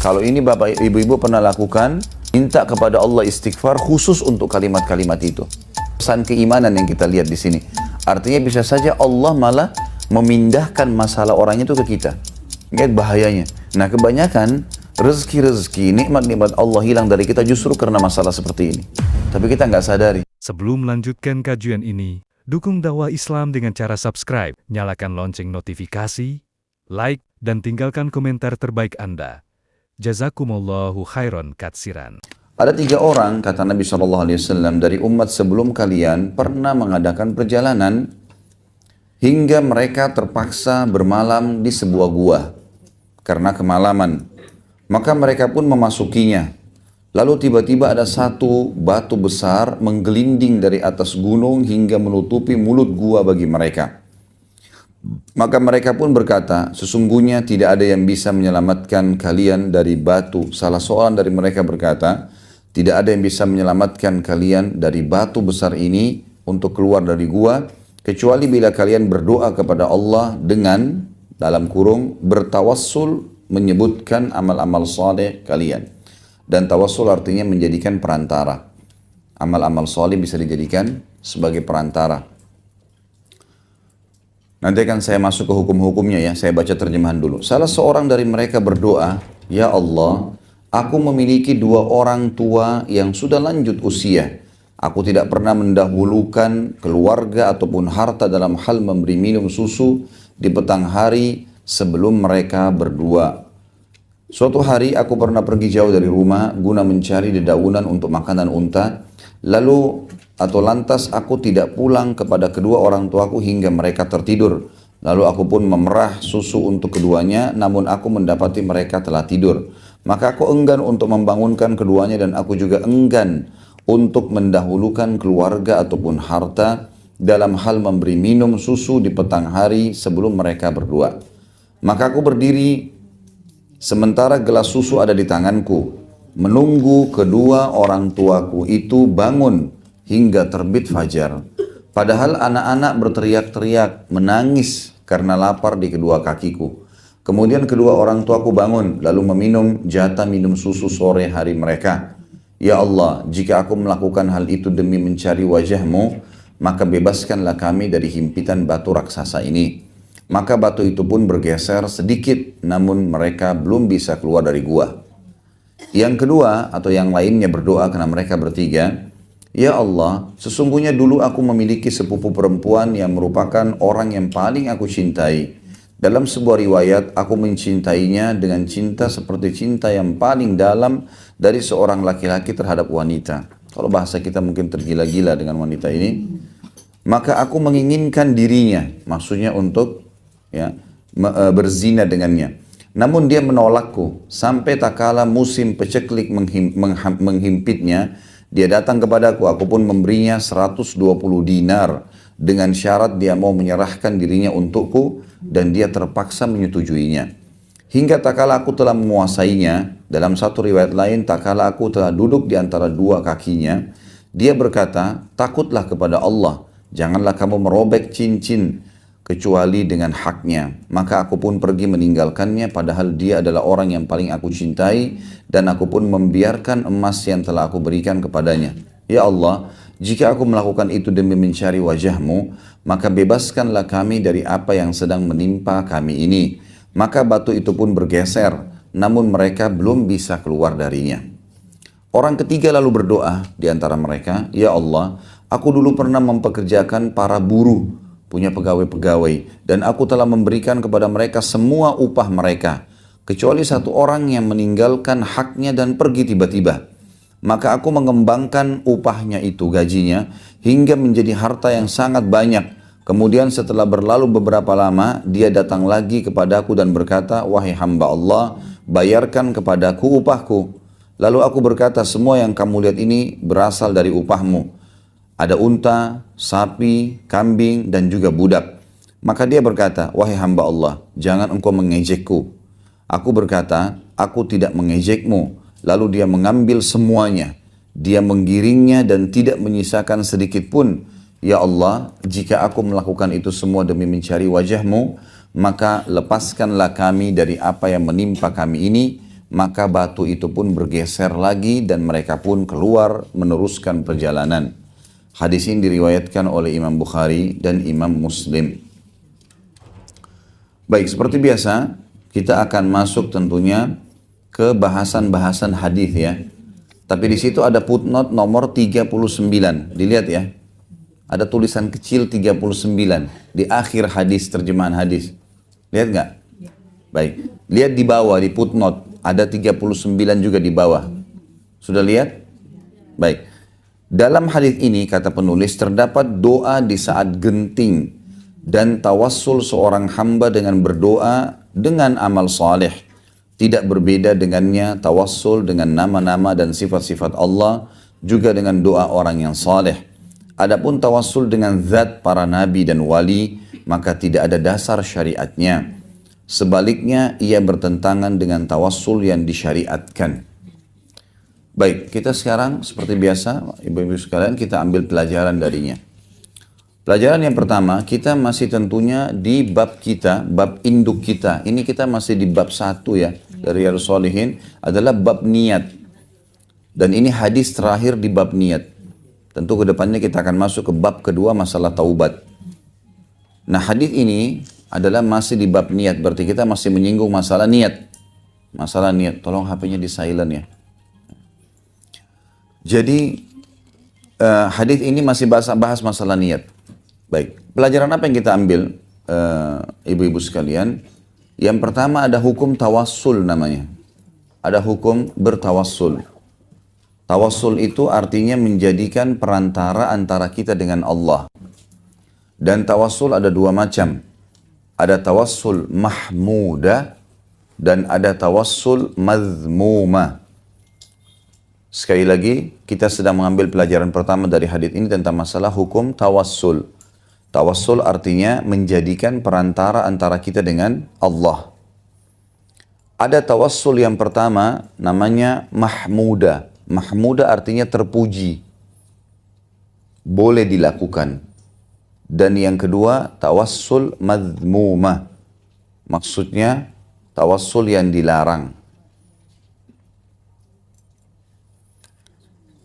Kalau ini bapak ibu-ibu pernah lakukan, minta kepada Allah istighfar khusus untuk kalimat-kalimat itu. Pesan keimanan yang kita lihat di sini. Artinya bisa saja Allah malah memindahkan masalah orang itu ke kita. Lihat bahayanya. Nah kebanyakan rezeki-rezeki, nikmat-nikmat Allah hilang dari kita justru karena masalah seperti ini. Tapi kita nggak sadari. Sebelum melanjutkan kajian ini, dukung dakwah Islam dengan cara subscribe, nyalakan lonceng notifikasi, like, dan tinggalkan komentar terbaik Anda. Jazakumullahu khairan katsiran. Ada 3 orang, kata Nabi SAW, dari umat sebelum kalian pernah mengadakan perjalanan hingga mereka terpaksa bermalam di sebuah gua karena kemalaman. Maka mereka pun memasukinya. Lalu tiba-tiba ada satu batu besar menggelinding dari atas gunung hingga menutupi mulut gua bagi mereka. Maka mereka pun berkata, sesungguhnya tidak ada yang bisa menyelamatkan kalian dari batu. Salah seorang dari mereka berkata, tidak ada yang bisa menyelamatkan kalian dari batu besar ini untuk keluar dari gua, kecuali bila kalian berdoa kepada Allah dengan, dalam kurung, bertawassul menyebutkan amal-amal saleh kalian. Dan tawassul artinya menjadikan perantara. Amal-amal saleh bisa dijadikan sebagai perantara. Nanti akan saya masuk ke hukum-hukumnya ya, saya baca terjemahan dulu. Salah seorang dari mereka berdoa, ya Allah, aku memiliki 2 orang tua yang sudah lanjut usia. Aku tidak pernah mendahulukan keluarga ataupun harta dalam hal memberi minum susu di petang hari sebelum mereka berdua. Suatu hari aku pernah pergi jauh dari rumah guna mencari dedaunan untuk makanan unta. Lantas aku tidak pulang kepada kedua orang tuaku hingga mereka tertidur. Lalu aku pun memerah susu untuk keduanya, namun aku mendapati mereka telah tidur. Maka aku enggan untuk membangunkan keduanya dan aku juga enggan untuk mendahulukan keluarga ataupun harta dalam hal memberi minum susu di petang hari sebelum mereka berdua. Maka aku berdiri sementara gelas susu ada di tanganku, menunggu kedua orang tuaku itu bangun hingga terbit fajar. Padahal anak-anak berteriak-teriak, menangis karena lapar di kedua kakiku. Kemudian kedua orang tuaku bangun, lalu meminum jatah minum susu sore hari mereka. Ya Allah, jika aku melakukan hal itu demi mencari wajah-Mu, maka bebaskanlah kami dari himpitan batu raksasa ini. Maka batu itu pun bergeser sedikit, namun mereka belum bisa keluar dari gua. Yang kedua atau yang lainnya berdoa karena mereka bertiga, ya Allah, sesungguhnya dulu aku memiliki sepupu perempuan yang merupakan orang yang paling aku cintai. Dalam sebuah riwayat, aku mencintainya dengan cinta seperti cinta yang paling dalam dari seorang laki-laki terhadap wanita. Kalau bahasa kita mungkin tergila-gila dengan wanita ini. Maka aku menginginkan dirinya, maksudnya untuk berzina dengannya. Namun dia menolakku, sampai tak kala musim peceklik menghimpitnya, dia datang kepadaku, aku pun memberinya 120 dinar dengan syarat dia mau menyerahkan dirinya untukku dan dia terpaksa menyetujuinya. Hingga tak kala aku telah menguasainya, dalam satu riwayat lain tak kala aku telah duduk di antara 2 kakinya, dia berkata, takutlah kepada Allah, janganlah kamu merobek cincin kecuali dengan haknya. Maka aku pun pergi meninggalkannya padahal dia adalah orang yang paling aku cintai dan aku pun membiarkan emas yang telah aku berikan kepadanya. Ya Allah, jika aku melakukan itu demi mencari wajah-Mu, maka bebaskanlah kami dari apa yang sedang menimpa kami ini. Maka batu itu pun bergeser, namun mereka belum bisa keluar darinya. Orang ketiga lalu berdoa di antara mereka, ya Allah, aku dulu pernah mempekerjakan para buruh, punya pegawai-pegawai, dan aku telah memberikan kepada mereka semua upah mereka, kecuali satu orang yang meninggalkan haknya dan pergi tiba-tiba. Maka aku mengembangkan upahnya itu, gajinya, hingga menjadi harta yang sangat banyak. Kemudian setelah berlalu beberapa lama, dia datang lagi kepadaku dan berkata, wahai hamba Allah, bayarkan kepadaku upahku. Lalu aku berkata, semua yang kamu lihat ini berasal dari upahmu. Ada unta, sapi, kambing, dan juga budak. Maka dia berkata, wahai hamba Allah, jangan engkau mengejekku. Aku berkata, aku tidak mengejekmu. Lalu dia mengambil semuanya. Dia menggiringnya dan tidak menyisakan sedikit pun. Ya Allah, jika aku melakukan itu semua demi mencari wajah-Mu, maka lepaskanlah kami dari apa yang menimpa kami ini. maka batu itu pun bergeser lagi dan mereka pun keluar meneruskan perjalanan. Hadis ini diriwayatkan oleh Imam Bukhari dan Imam Muslim. Baik, seperti biasa kita akan masuk tentunya ke bahasan-bahasan hadis ya. Tapi di situ ada footnote nomor 39. Dilihat ya. Ada tulisan kecil 39 di akhir hadis, terjemahan hadis. Lihat nggak? Baik. Lihat di bawah di footnote ada 39 juga di bawah. Sudah lihat? Baik. Dalam hadis ini kata penulis terdapat doa di saat genting dan tawassul seorang hamba dengan berdoa dengan amal saleh. Tidak berbeda dengannya tawassul dengan nama-nama dan sifat-sifat Allah, juga dengan doa orang yang saleh. Adapun tawassul dengan zat para nabi dan wali, maka tidak ada dasar syariatnya. Sebaliknya, ia bertentangan dengan tawassul yang disyariatkan. Baik, kita sekarang seperti biasa, ibu-ibu sekalian, kita ambil pelajaran darinya. Pelajaran yang pertama, kita masih tentunya di bab kita, bab induk kita. Ini kita masih di bab 1 ya, dari Riyadhus Shalihin, adalah bab niat. Dan ini hadis terakhir di bab niat. Tentu ke depannya kita akan masuk ke bab kedua, masalah taubat. Nah, hadis ini adalah masih di bab niat, berarti kita masih menyinggung masalah niat. Masalah niat, tolong HP-nya di silent ya. Jadi, hadis ini masih bahas masalah niat. Baik, pelajaran apa yang kita ambil, ibu-ibu sekalian? Yang pertama ada hukum tawassul namanya. Ada hukum bertawassul. Tawassul itu artinya menjadikan perantara antara kita dengan Allah. Dan tawassul ada dua macam. Ada tawassul mahmuda dan ada tawassul mazmuma. Sekali lagi, kita sedang mengambil pelajaran pertama dari hadis ini tentang masalah hukum tawassul. Tawassul artinya menjadikan perantara antara kita dengan Allah. Ada tawassul yang pertama namanya mahmuda. Mahmuda artinya terpuji. Boleh dilakukan. Dan yang kedua tawassul mazmuma. Maksudnya tawassul yang dilarang.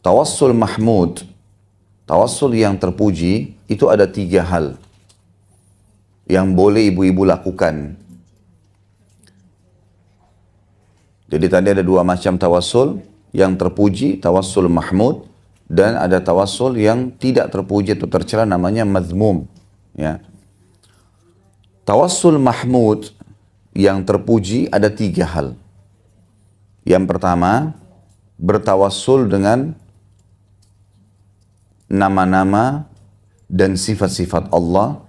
Tawassul mahmud, tawassul yang terpuji, itu ada 3 hal yang boleh ibu-ibu lakukan. Jadi tadi ada 2 macam tawassul, yang terpuji, tawassul mahmud, dan ada tawassul yang tidak terpuji atau tercela namanya mazmum. Ya. Tawassul mahmud yang terpuji ada 3 hal. Yang pertama, bertawassul dengan nama-nama dan sifat-sifat Allah.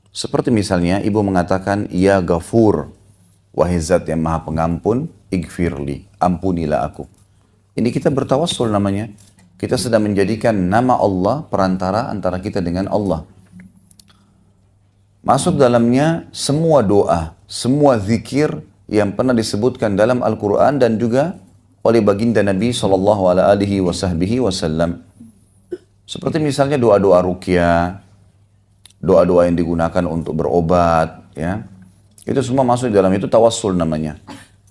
Seperti misalnya ibu mengatakan, Ya Ghafur, wahai zat yang maha pengampun, Ighfirli, ampunilah aku. Ini kita bertawassul namanya. Kita sedang menjadikan nama Allah perantara antara kita dengan Allah. Masuk dalamnya semua doa, semua zikir yang pernah disebutkan dalam Al-Quran dan juga oleh baginda Nabi SAW. Seperti misalnya doa-doa ruqyah, doa-doa yang digunakan untuk berobat, ya. Itu semua masuk di dalam itu tawassul namanya.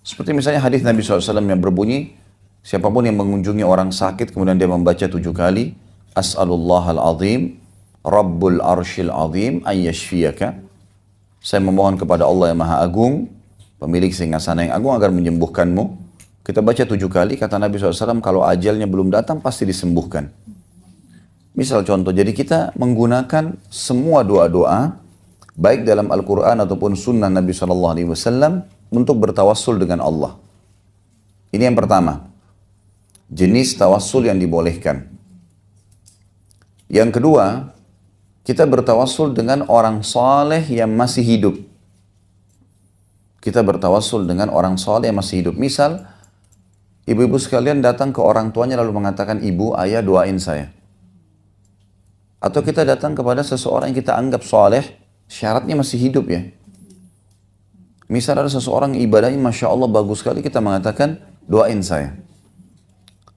Seperti misalnya hadis Nabi SAW yang berbunyi, siapapun yang mengunjungi orang sakit kemudian dia membaca 7 kali, As'alullahal azim, Rabbul arshil azim, ayyashfiyaka. Saya memohon kepada Allah yang maha agung, pemilik singgasana yang agung agar menyembuhkanmu. Kita baca 7 kali, kata Nabi SAW, kalau ajalnya belum datang pasti disembuhkan. Misal contoh, jadi kita menggunakan semua doa-doa, baik dalam Al-Quran ataupun sunnah Nabi SAW, untuk bertawassul dengan Allah. Ini yang pertama, jenis tawassul yang dibolehkan. Yang kedua, kita bertawassul dengan orang saleh yang masih hidup. Kita bertawassul dengan orang saleh yang masih hidup. Misal, ibu-ibu sekalian datang ke orang tuanya lalu mengatakan, ibu, ayah doain saya. Atau kita datang kepada seseorang yang kita anggap soleh, syaratnya masih hidup ya. Misal ada seseorang ibadahnya Masya Allah bagus sekali, kita mengatakan, doain saya.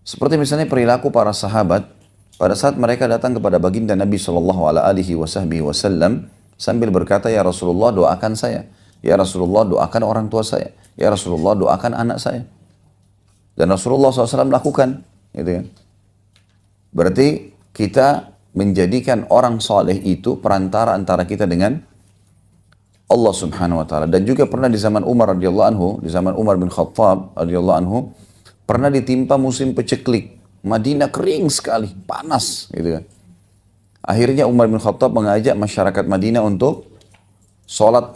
Seperti misalnya perilaku para sahabat, pada saat mereka datang kepada baginda Nabi SAW, sambil berkata, Ya Rasulullah doakan saya. Ya Rasulullah doakan orang tua saya. ya Rasulullah doakan anak saya. Dan Rasulullah SAW lakukan. Gitu kan. Berarti kita menjadikan orang soleh itu perantara antara kita dengan Allah Subhanahu wa taala. Dan juga pernah di zaman Umar radhiyallahu anhu, di zaman Umar bin Khattab radhiyallahu anhu, pernah ditimpa musim peceklik. Madinah kering sekali, panas gitu kan. Akhirnya Umar bin Khattab mengajak masyarakat Madinah untuk sholat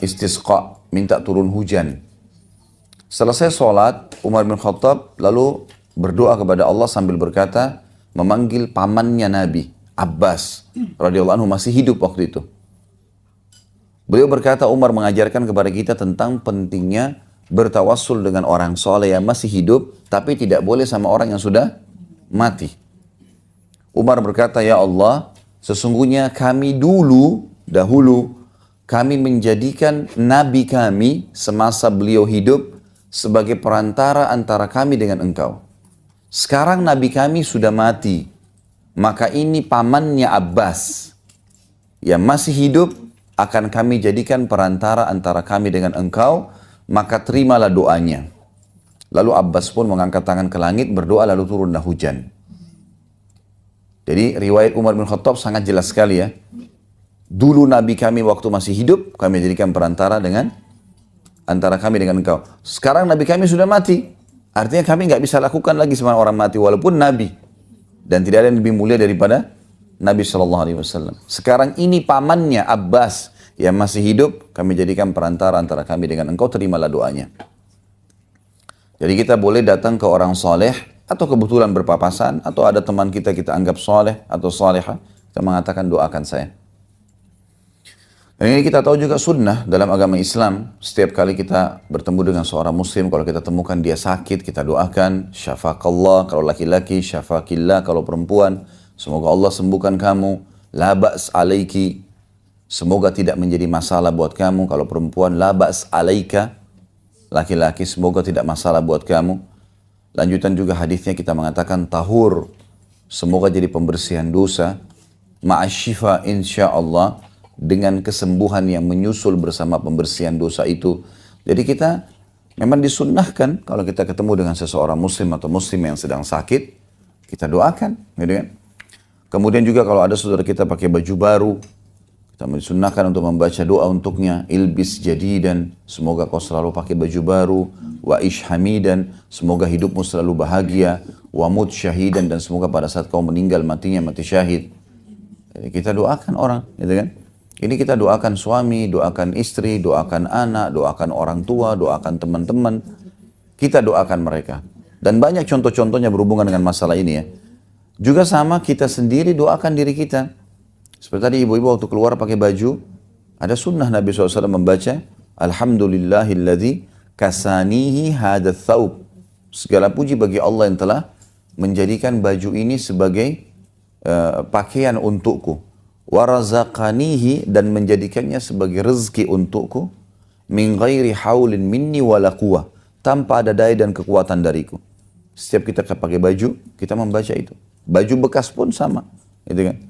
istisqa, minta turun hujan. Selesai sholat, Umar bin Khattab lalu berdoa kepada Allah sambil berkata, memanggil pamannya Nabi, Abbas radhiyallahu anhu, masih hidup waktu itu. Beliau berkata, Umar mengajarkan kepada kita tentang pentingnya bertawassul dengan orang soleh yang masih hidup, tapi tidak boleh sama orang yang sudah mati. Umar berkata, ya Allah, sesungguhnya kami dahulu, kami menjadikan Nabi kami semasa beliau hidup sebagai perantara antara kami dengan engkau. Sekarang Nabi kami sudah mati, maka ini pamannya Abbas yang masih hidup akan kami jadikan perantara antara kami dengan engkau, maka terimalah doanya. Lalu Abbas pun mengangkat tangan ke langit, berdoa lalu turunlah hujan. Jadi riwayat Umar bin Khattab sangat jelas sekali ya. Dulu Nabi kami waktu masih hidup, kami jadikan perantara antara kami dengan engkau. Sekarang Nabi kami sudah mati. Artinya kami nggak bisa lakukan lagi sama orang mati walaupun Nabi. Dan tidak ada yang lebih mulia daripada Nabi SAW. Sekarang ini pamannya Abbas yang masih hidup, kami jadikan perantara antara kami dengan engkau, terimalah doanya. Jadi kita boleh datang ke orang soleh, atau kebetulan berpapasan, atau ada teman kita anggap soleh atau solehah, kita mengatakan doakan saya. Dan ini kita tahu juga sunnah dalam agama Islam. Setiap kali kita bertemu dengan seorang muslim, kalau kita temukan dia sakit, kita doakan syafakallah kalau laki-laki, syafakillah kalau perempuan. Semoga Allah sembuhkan kamu. La ba's alaiki. Semoga tidak menjadi masalah buat kamu. Kalau perempuan, la ba's alaika. Laki-laki, semoga tidak masalah buat kamu. Lanjutan juga hadisnya kita mengatakan tahur. Semoga jadi pembersihan dosa. Ma'asyifa insyaallah. Dengan kesembuhan yang menyusul bersama pembersihan dosa itu. Jadi kita memang disunnahkan kalau kita ketemu dengan seseorang muslim atau muslim yang sedang sakit, kita doakan, gitu kan. Kemudian juga kalau ada saudara kita pakai baju baru, kita disunnahkan untuk membaca doa untuknya, ilbis jadidan, semoga kau selalu pakai baju baru, wa ish hamidan, semoga hidupmu selalu bahagia, wa mut syahidan, dan semoga pada saat kau meninggal matinya mati syahid. Jadi kita doakan orang, gitu kan. Ini kita doakan suami, doakan istri, doakan anak, doakan orang tua, doakan teman-teman. Kita doakan mereka. Dan banyak contoh-contohnya berhubungan dengan masalah ini ya. Juga sama kita sendiri doakan diri kita. Seperti tadi ibu-ibu waktu keluar pakai baju, ada sunnah Nabi SAW membaca, Alhamdulillahilladzi kasanihi hadatz thawb. Segala puji bagi Allah yang telah menjadikan baju ini sebagai pakaian untukku. Warazaqanihi, dan menjadikannya sebagai rezeki untukku, min ghairi haulin minni wala quwwah, tanpa ada daya dan kekuatan dariku. Setiap kita pakai baju, kita membaca itu. Baju bekas pun sama, gitu kan.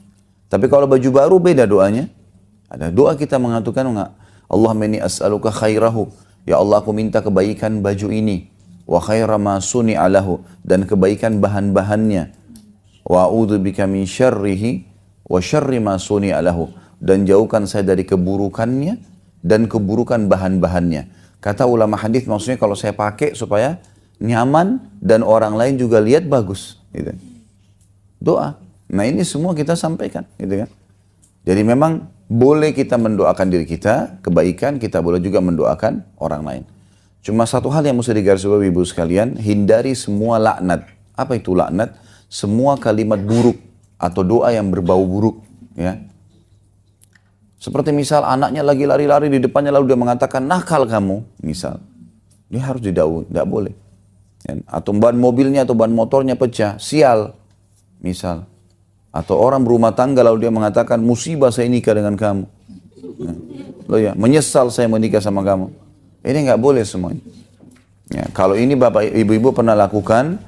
Tapi kalau baju baru beda doanya. Ada doa kita mengatakan, Allahumma inni as'aluka khairahu, ya Allah aku minta kebaikan baju ini, wa khaira ma suni'a lahu, dan kebaikan bahan-bahannya, wa a'udzubika min syarrihi wa syarri ma suni'a lahu, dan jauhkan saya dari keburukannya dan keburukan bahan-bahannya. Kata ulama hadis, maksudnya kalau saya pakai supaya nyaman dan orang lain juga lihat bagus, gitu. Doa. Nah ini semua kita sampaikan, gitu kan. Jadi memang boleh kita mendoakan diri kita kebaikan, kita boleh juga mendoakan orang lain. Cuma satu hal yang mesti digarisbawahi ibu sekalian, hindari semua laknat. Apa itu laknat? Semua kalimat buruk atau doa yang berbau buruk, ya. Seperti misal anaknya lagi lari-lari di depannya lalu dia mengatakan nakal kamu, misal. Dia harus didakwahi, tidak boleh. Ya. Atau ban mobilnya atau ban motornya pecah, sial, misal. Atau orang berumah tangga lalu dia mengatakan musibah saya nikah dengan kamu. Ya. Loh ya, menyesal saya menikah sama kamu. Ini nggak boleh semuanya. Ya. Kalau ini bapak ibu-ibu pernah lakukan,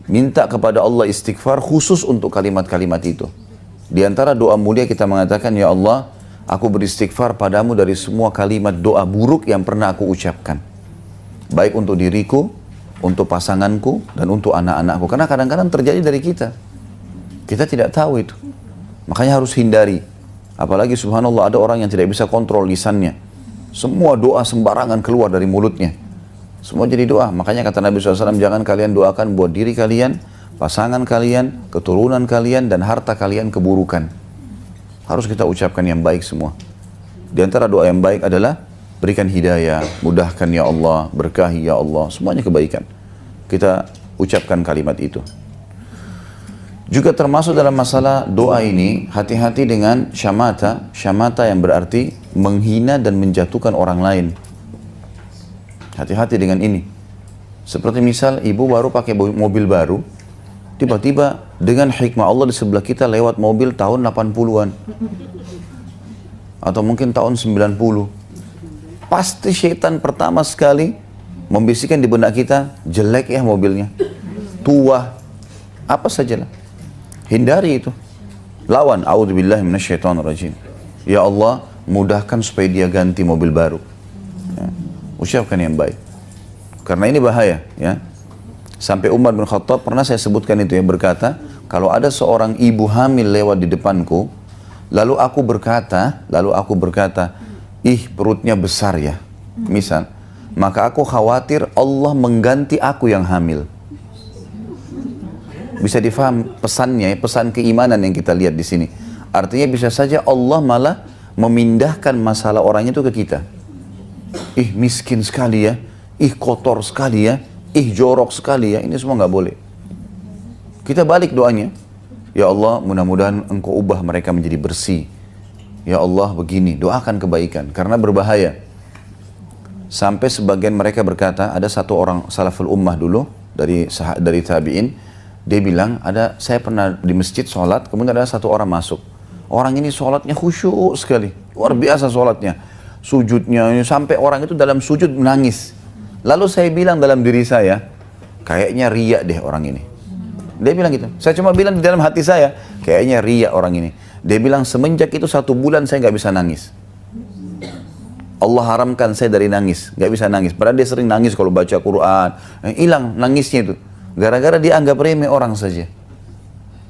minta kepada Allah istighfar khusus untuk kalimat-kalimat itu. Di antara doa mulia kita mengatakan, ya Allah, aku beristighfar padamu dari semua kalimat doa buruk yang pernah aku ucapkan. Baik untuk diriku, untuk pasanganku, dan untuk anak-anakku. Karena kadang-kadang terjadi dari kita. Kita tidak tahu itu. Makanya harus hindari. Apalagi subhanallah ada orang yang tidak bisa kontrol lisannya. Semua doa sembarangan keluar dari mulutnya. Semua jadi doa. Makanya kata Nabi SAW, jangan kalian doakan buat diri kalian, pasangan kalian, keturunan kalian, dan harta kalian keburukan. Harus kita ucapkan yang baik semua. Di antara doa yang baik adalah berikan hidayah, mudahkan ya Allah, berkahi ya Allah, semuanya kebaikan. Kita ucapkan kalimat itu. Juga termasuk dalam masalah doa ini, hati-hati dengan syamata. Syamata yang berarti menghina dan menjatuhkan orang lain. Hati-hati dengan ini. Seperti misal ibu baru pakai mobil baru, tiba-tiba dengan hikmah Allah di sebelah kita lewat mobil tahun 80-an. Atau mungkin tahun 90. Pasti syaitan pertama sekali membisikkan di benak kita, jelek ya mobilnya, tua, apa sajalah. Hindari itu. Lawan, a'udzubillahi minasyaitonirrajim. Ya Allah, mudahkan supaya dia ganti mobil baru. Ya. Ucapkan yang baik. Karena ini bahaya, ya. Sampai Umar bin Khattab pernah saya sebutkan itu, ya, berkata, kalau ada seorang ibu hamil lewat di depanku, lalu aku berkata, ih perutnya besar ya, misal, maka aku khawatir Allah mengganti aku yang hamil. Bisa difaham pesannya, pesan keimanan yang kita lihat di sini. Artinya bisa saja Allah malah memindahkan masalah orang itu ke kita. Ih miskin sekali ya, ih kotor sekali ya, ih jorok sekali ya, ini semua nggak boleh. Kita balik doanya, ya Allah mudah-mudahan engkau ubah mereka menjadi bersih. Ya Allah begini, doakan kebaikan, karena berbahaya. Sampai sebagian mereka berkata, ada satu orang salaful ummah dulu, dari tabi'in, dia bilang, saya pernah di masjid sholat, kemudian ada satu orang masuk. Orang ini sholatnya khusyuk sekali, luar biasa sholatnya. Sujudnya, sampai orang itu dalam sujud menangis. Lalu saya bilang dalam diri saya, kayaknya riya deh orang ini. Dia bilang gitu. Saya cuma bilang di dalam hati saya, kayaknya riya orang ini. Dia bilang semenjak itu 1 bulan saya nggak bisa nangis. Allah haramkan saya dari nangis, nggak bisa nangis. Padahal dia sering nangis kalau baca Quran. Hilang nangisnya itu. Gara-gara dia anggap remeh orang saja.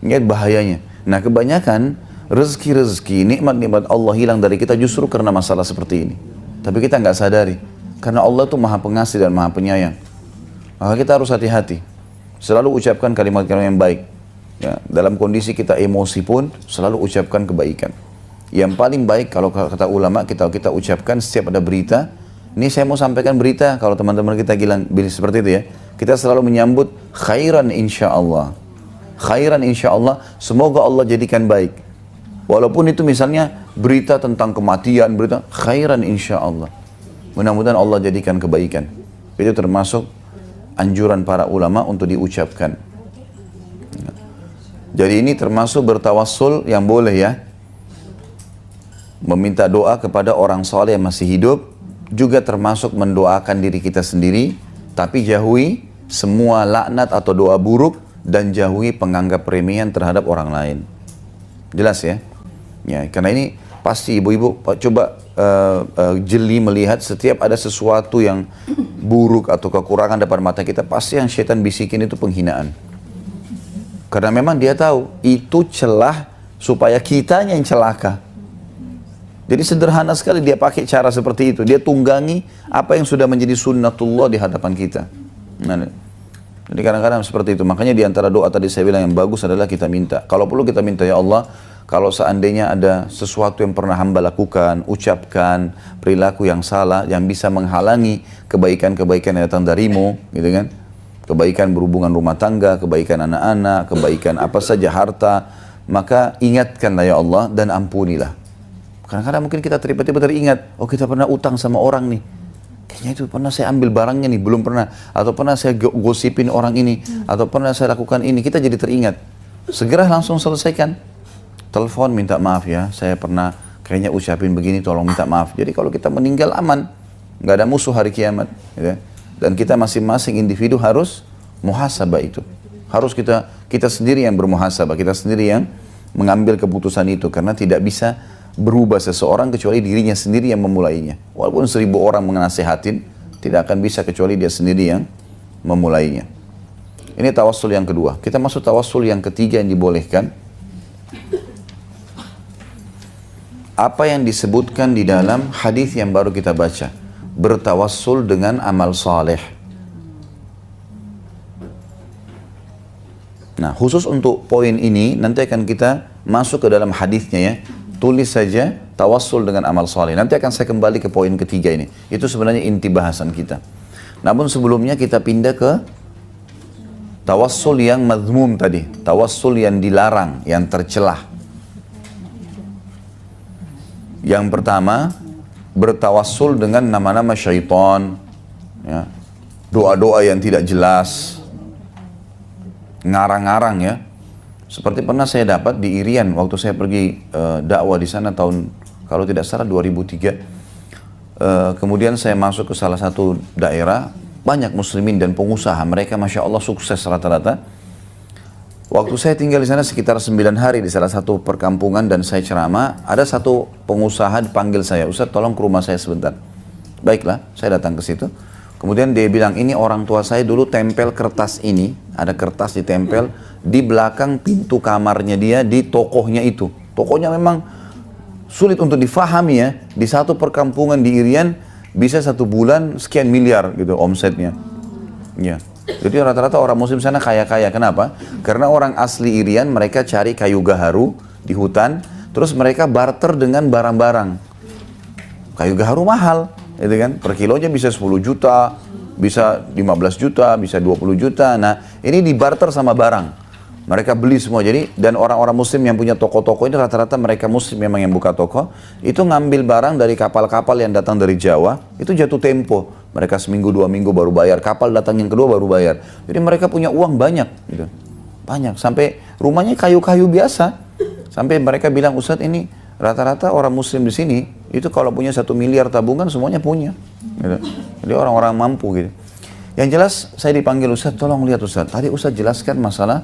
Ingat bahayanya. Nah kebanyakan rezeki-rezeki, nikmat-nikmat Allah hilang dari kita justru karena masalah seperti ini. Tapi kita nggak sadari. Karena Allah itu maha pengasih dan maha penyayang. Maka kita harus hati-hati. Selalu ucapkan kalimat-kalimat yang baik. Ya, dalam kondisi kita emosi pun selalu ucapkan kebaikan. Yang paling baik kalau kata ulama kita ucapkan setiap ada berita. Ini saya mau sampaikan berita kalau teman-teman kita bilang seperti itu ya. Kita selalu menyambut khairan insyaallah. Khairan insyaallah, semoga Allah jadikan baik. Walaupun itu misalnya berita tentang kematian, berita khairan insyaallah. Mudah-mudahan Allah jadikan kebaikan. Itu termasuk anjuran para ulama untuk diucapkan. Jadi ini termasuk bertawassul yang boleh ya. Meminta doa kepada orang soleh yang masih hidup. Juga termasuk mendoakan diri kita sendiri. Tapi jauhi semua laknat atau doa buruk. Dan jauhi penganggap remehan terhadap orang lain. Jelas ya? Ya, karena ini pasti ibu-ibu coba jeli melihat setiap ada sesuatu yang buruk atau kekurangan depan mata kita, pasti yang syaitan bisikin itu penghinaan. Karena memang dia tahu itu celah supaya kitanya yang celaka. Jadi sederhana sekali dia pakai cara seperti itu. Dia tunggangi apa yang sudah menjadi sunnatullah di hadapan kita. Nah, jadi kadang-kadang seperti itu. Makanya di antara doa tadi saya bilang yang bagus adalah kita minta. Kalau perlu kita minta, ya Allah, kalau seandainya ada sesuatu yang pernah hamba lakukan, ucapkan, perilaku yang salah, yang bisa menghalangi kebaikan-kebaikan yang datang darimu, gitu kan? Kebaikan berhubungan rumah tangga, kebaikan anak-anak, kebaikan apa saja, harta, maka ingatkanlah ya Allah dan ampunilah. Kadang-kadang mungkin kita tiba-tiba teringat, oh kita pernah utang sama orang nih. Kayaknya itu pernah saya ambil barangnya nih, belum pernah. Atau pernah saya gosipin orang ini, atau pernah saya lakukan ini, kita jadi teringat. Segera langsung selesaikan. Telepon minta maaf ya, saya pernah kayaknya ucapin begini, tolong minta maaf. Jadi kalau kita meninggal aman, nggak ada musuh hari kiamat. Ya. Dan kita masing-masing individu harus muhasabah itu. Harus kita sendiri yang bermuhasabah, kita sendiri yang mengambil keputusan itu. Karena tidak bisa berubah seseorang kecuali dirinya sendiri yang memulainya. Walaupun 1000 orang menasihatin, tidak akan bisa kecuali dia sendiri yang memulainya. Ini tawassul yang kedua. Kita masuk tawassul yang ketiga yang dibolehkan. Apa yang disebutkan di dalam hadis yang baru kita baca. Bertawassul dengan amal saleh. Nah, khusus untuk poin ini nanti akan kita masuk ke dalam hadisnya ya. Tulis saja tawassul dengan amal saleh. Nanti akan saya kembali ke poin ketiga ini. Itu sebenarnya inti bahasan kita. Namun sebelumnya kita pindah ke tawassul yang mazmum tadi. Tawassul yang dilarang, yang tercelah. Yang pertama, bertawassul dengan nama-nama syaitan. Ya. Doa-doa yang tidak jelas. Ngarang-ngarang ya. Seperti pernah saya dapat di Irian waktu saya pergi dakwah di sana tahun kalau tidak salah 2003. Kemudian saya masuk ke salah satu daerah, banyak muslimin dan pengusaha, mereka Masya Allah sukses rata-rata. Waktu saya tinggal di sana sekitar 9 hari di salah satu perkampungan dan saya ceramah, ada satu pengusaha dipanggil saya, Ustaz tolong ke rumah saya sebentar. Baiklah, saya datang ke situ. Kemudian dia bilang, ini orang tua saya dulu tempel kertas ini, ada kertas ditempel di belakang pintu kamarnya dia di tokohnya itu. Tokohnya memang sulit untuk difahami ya, di satu perkampungan di Irian bisa 1 bulan sekian miliar gitu omsetnya. Ya. Jadi rata-rata orang muslim sana kaya-kaya. Kenapa? Karena orang asli Irian mereka cari kayu gaharu di hutan, terus mereka barter dengan barang-barang. Kayu gaharu mahal. Itu kan, per kilonya bisa 10 juta, bisa 15 juta, bisa 20 juta. Nah, ini dibarter sama barang. Mereka beli semua. Jadi, dan orang-orang muslim yang punya toko-toko ini rata-rata mereka muslim memang yang buka toko. Itu ngambil barang dari kapal-kapal yang datang dari Jawa. Itu jatuh tempo. Mereka seminggu, 2 minggu baru bayar. Kapal datang yang kedua baru bayar. Jadi mereka punya uang banyak. Gitu. Banyak. Sampai rumahnya kayu-kayu biasa. Sampai mereka bilang, Ustadz ini rata-rata orang muslim di sini itu kalau punya 1 miliar tabungan semuanya punya. Gitu. Jadi orang-orang mampu gitu. Yang jelas saya dipanggil Ustaz, tolong lihat Ustaz. Tadi Ustaz jelaskan masalah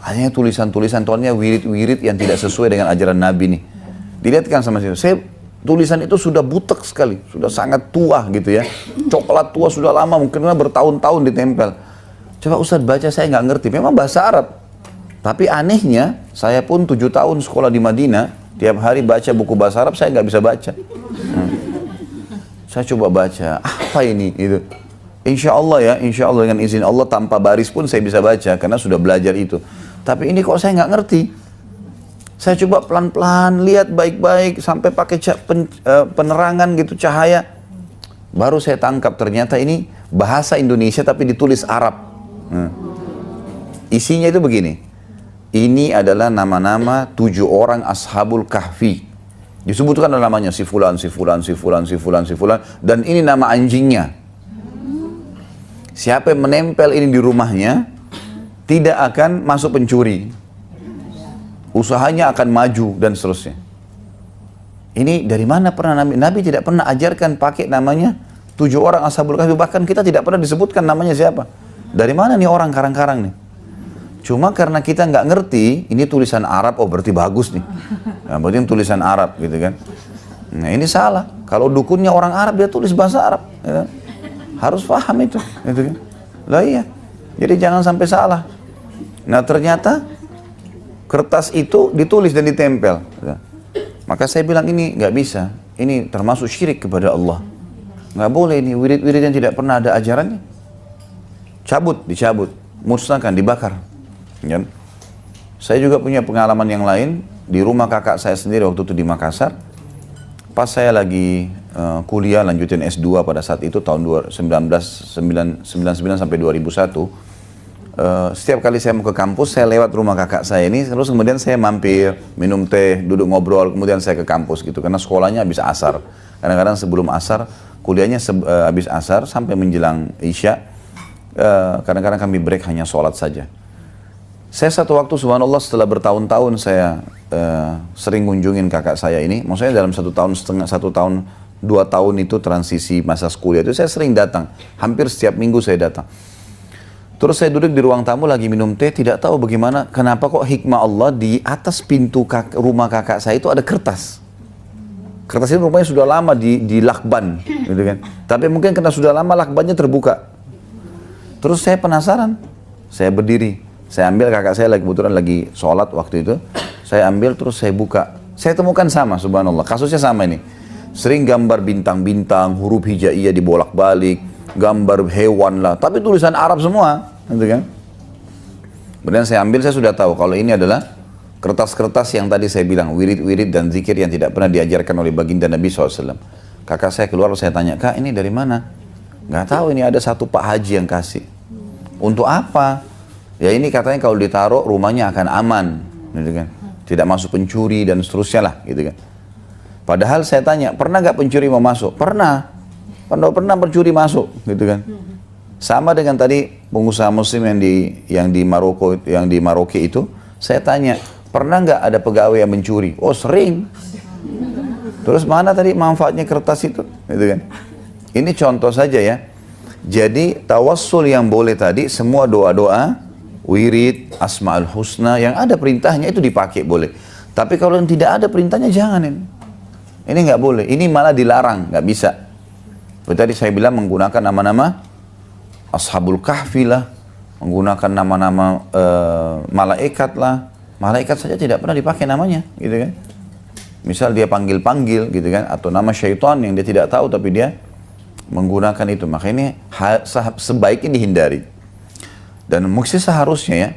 hanya tulisan-tulisan, tonya wirid-wirid yang tidak sesuai dengan ajaran Nabi nih. Dilihatkan sama saya. Tulisan itu sudah butek sekali, sudah sangat tua gitu ya. Coklat tua sudah lama, mungkin bertahun-tahun ditempel. Coba Ustaz baca, saya nggak ngerti. Memang bahasa Arab. Tapi anehnya, saya pun 7 tahun sekolah di Madinah, tiap hari baca buku bahasa Arab, saya nggak bisa baca. Saya coba baca, apa ini? Gitu. Insya Allah ya, insya Allah dengan izin Allah tanpa baris pun saya bisa baca, karena sudah belajar itu. Tapi ini kok saya nggak ngerti. Saya coba pelan-pelan, lihat baik-baik, sampai pakai penerangan gitu, cahaya. Baru saya tangkap, ternyata ini bahasa Indonesia tapi ditulis Arab. Isinya itu begini. Ini adalah nama-nama 7 orang Ashabul Kahfi. Disebutkan namanya si fulan, si fulan, si fulan, si fulan, si fulan. Dan ini nama anjingnya. Siapa yang menempel ini di rumahnya, tidak akan masuk pencuri. Usahanya akan maju dan seterusnya. Ini dari mana pernah Nabi? Nabi tidak pernah ajarkan pakai namanya 7 orang Ashabul Kahfi. Bahkan kita tidak pernah disebutkan namanya siapa. Dari mana nih orang karang-karang nih? Cuma karena kita nggak ngerti, ini tulisan Arab, oh berarti bagus nih. Nah, berarti tulisan Arab gitu kan. Nah ini salah. Kalau dukunnya orang Arab, dia tulis bahasa Arab. Ya. Harus paham itu. Gitu kan. Lah iya. Jadi jangan sampai salah. Nah ternyata kertas itu ditulis dan ditempel. Ya. Maka saya bilang ini nggak bisa. Ini termasuk syirik kepada Allah. Nggak boleh ini, wirid-wirid yang tidak pernah ada ajarannya. Dicabut. Musnahkan, dibakar. Ya. Saya juga punya pengalaman yang lain di rumah kakak saya sendiri waktu itu di Makassar. Pas saya lagi kuliah lanjutin S2 pada saat itu tahun 1999 sampai 2001. Setiap kali saya mau ke kampus, saya lewat rumah kakak saya ini, terus kemudian saya mampir, minum teh, duduk ngobrol, kemudian saya ke kampus gitu. Karena sekolahnya habis asar. Kadang-kadang sebelum asar, kuliahnya habis asar sampai menjelang Isya. Kadang-kadang kami break hanya sholat saja. Saya satu waktu subhanallah setelah bertahun-tahun saya sering kunjungin kakak saya ini. Maksudnya dalam 1 tahun setengah, 1 tahun, 2 tahun itu transisi masa kuliah itu saya sering datang. Hampir setiap minggu saya datang. Terus saya duduk di ruang tamu lagi minum teh, tidak tahu bagaimana, kenapa kok hikmah Allah di atas pintu rumah kakak saya itu ada kertas. Kertas ini rupanya sudah lama di lakban, gitu kan. Tapi mungkin karena sudah lama lakbannya terbuka. Terus saya penasaran, saya berdiri, saya ambil, kakak saya kebetulan lagi sholat waktu itu, saya ambil terus saya buka. Saya temukan sama, subhanallah, kasusnya sama ini. Sering gambar bintang-bintang, huruf hijaiyah dibolak-balik, gambar hewan lah, tapi tulisan Arab semua, gitu kan. Kemudian saya ambil, saya sudah tahu kalau ini adalah kertas-kertas yang tadi saya bilang, wirid-wirid dan zikir yang tidak pernah diajarkan oleh baginda Nabi SAW. Kakak saya keluar, saya tanya, Kak ini dari mana? Nggak tahu, ini ada satu Pak Haji yang kasih. Untuk apa? Ya ini katanya kalau ditaruh rumahnya akan aman, gitu kan. Tidak masuk pencuri dan seterusnya lah, gitu kan. Padahal saya tanya, pernah nggak pencuri mau masuk? Pernah. Pernah pencuri masuk, gitu kan. Sama dengan tadi pengusaha muslim yang di Maroko, yang di Maroke itu, saya tanya, pernah nggak ada pegawai yang mencuri? Oh sering. Terus mana tadi manfaatnya kertas itu? Gitu kan. Ini contoh saja ya. Jadi tawassul yang boleh tadi semua doa-doa, wirid, asma'ul husna yang ada perintahnya itu dipakai boleh. Tapi kalau yang tidak ada perintahnya jangan ini. Ini nggak boleh. Ini malah dilarang, nggak bisa. Seperti tadi saya bilang menggunakan nama-nama Ashabul Kahfi lah, menggunakan nama-nama malaikat lah. Malaikat saja tidak pernah dipakai namanya, gitu kan. Misal dia panggil-panggil, gitu kan, atau nama syaitan yang dia tidak tahu tapi dia menggunakan itu. Maka ini sebaiknya dihindari. Dan mesti seharusnya ya.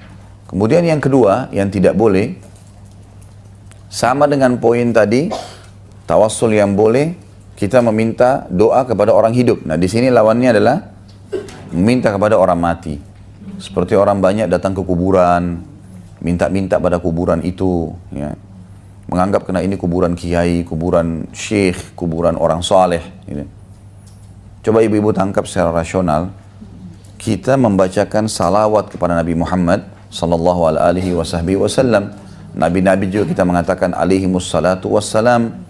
Kemudian yang kedua, yang tidak boleh, sama dengan poin tadi, tawassul yang boleh, kita meminta doa kepada orang hidup. Nah di sini lawannya adalah meminta kepada orang mati. Seperti orang banyak datang ke kuburan, minta-minta pada kuburan itu, ya. Menganggap kena ini kuburan kiai, kuburan syekh, kuburan orang saleh. Gitu. Coba ibu-ibu tangkap secara rasional, kita membacakan salawat kepada Nabi Muhammad sallallahu alaihi wasallam. Nabi-nabi juga kita mengatakan alaihimus salatu wassalam.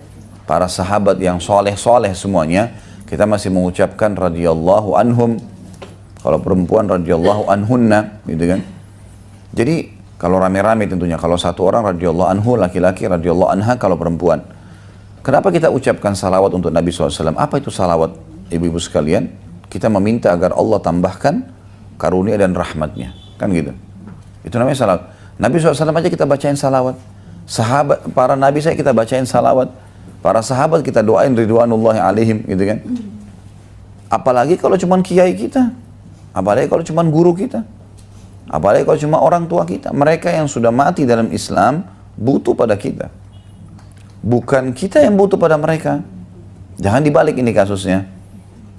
Para sahabat yang soleh-soleh semuanya, kita masih mengucapkan radhiyallahu anhum. Kalau perempuan radhiyallahu anhunna, gitu kan. Jadi kalau rame-rame tentunya, kalau satu orang radhiyallahu anhu, laki-laki radhiyallahu anha kalau perempuan. Kenapa kita ucapkan salawat untuk Nabi SAW? Apa itu salawat, ibu-ibu sekalian? Kita meminta agar Allah tambahkan karunia dan rahmatnya. Kan gitu. Itu namanya salawat. Nabi SAW aja kita bacain salawat. Sahabat, para nabi saya kita bacain salawat. Para sahabat kita doain ridwanullahi alaihim, gitu kan. Apalagi kalau cuma kiai kita. Apalagi kalau cuma guru kita. Apalagi kalau cuma orang tua kita. Mereka yang sudah mati dalam Islam butuh pada kita. Bukan kita yang butuh pada mereka. Jangan dibalik ini kasusnya.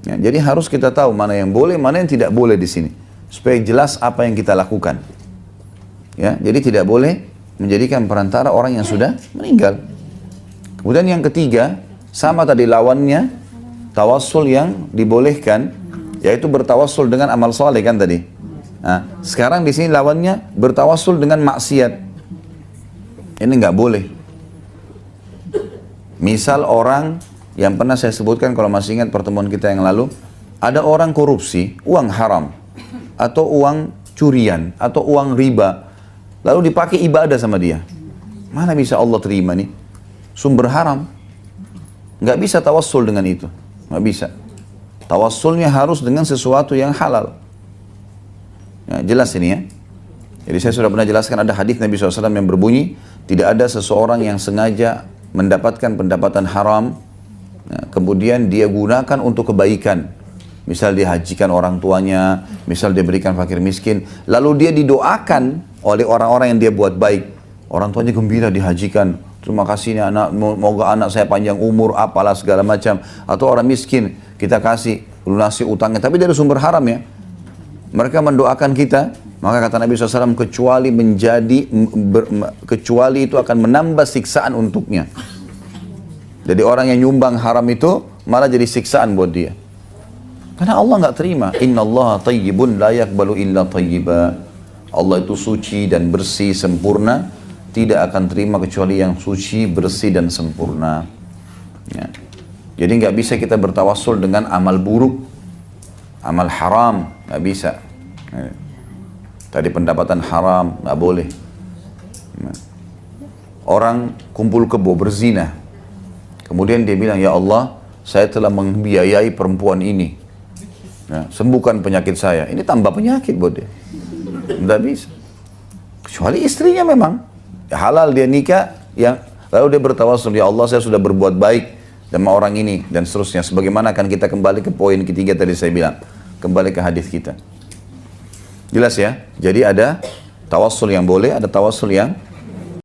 Ya, jadi harus kita tahu mana yang boleh, mana yang tidak boleh di sini. Supaya jelas apa yang kita lakukan. Ya, jadi tidak boleh menjadikan perantara orang yang sudah meninggal. Kemudian yang ketiga, sama tadi lawannya, tawassul yang dibolehkan, yaitu bertawassul dengan amal soleh kan tadi. Nah, sekarang di sini lawannya bertawassul dengan maksiat. Ini nggak boleh. Misal orang yang pernah saya sebutkan kalau masih ingat pertemuan kita yang lalu, ada orang korupsi, uang haram, atau uang curian, atau uang riba, lalu dipakai ibadah sama dia. Mana bisa Allah terima nih? Sumber haram. Nggak bisa tawassul dengan itu. Nggak bisa. Tawassulnya harus dengan sesuatu yang halal. Ya, jelas ini ya. Jadi saya sudah pernah jelaskan ada hadis Nabi SAW yang berbunyi, tidak ada seseorang yang sengaja mendapatkan pendapatan haram, ya, kemudian dia gunakan untuk kebaikan. Misal dia hajikan orang tuanya, misal dia berikan fakir miskin, lalu dia didoakan oleh orang-orang yang dia buat baik. Orang tuanya gembira dihajikan, terima kasih nih anak, moga anak saya panjang umur, apalah segala macam. Atau orang miskin, kita kasih lunasi utangnya, tapi dari sumber haram ya. Mereka mendoakan kita, maka kata Nabi SAW, kecuali itu akan menambah siksaan untuknya. Jadi orang yang nyumbang haram itu malah jadi siksaan buat dia. Karena Allah nggak terima. Inna Allah tayyibun la yakbalu illa tayyiba. Allah itu suci dan bersih, sempurna. Tidak akan terima kecuali yang suci, bersih dan sempurna. Ya. Jadi nggak bisa kita bertawassul dengan amal buruk, amal haram, nggak bisa. Tadi pendapatan haram, nggak boleh. Orang kumpul kebo berzina, Kemudian dia bilang, ya Allah, saya telah membiayai perempuan ini. Nah, sembuhkan penyakit saya. Ini tambah penyakit buat dia. Tidak bisa. Kecuali istrinya memang. Ya, halal dia nikah, lalu dia bertawassul, ya Allah saya sudah berbuat baik sama orang ini, dan seterusnya. Sebagaimana akan kita kembali ke poin ketiga tadi saya bilang. Kembali ke hadis kita. Jelas ya? Jadi ada tawassul yang boleh, ada tawassul yang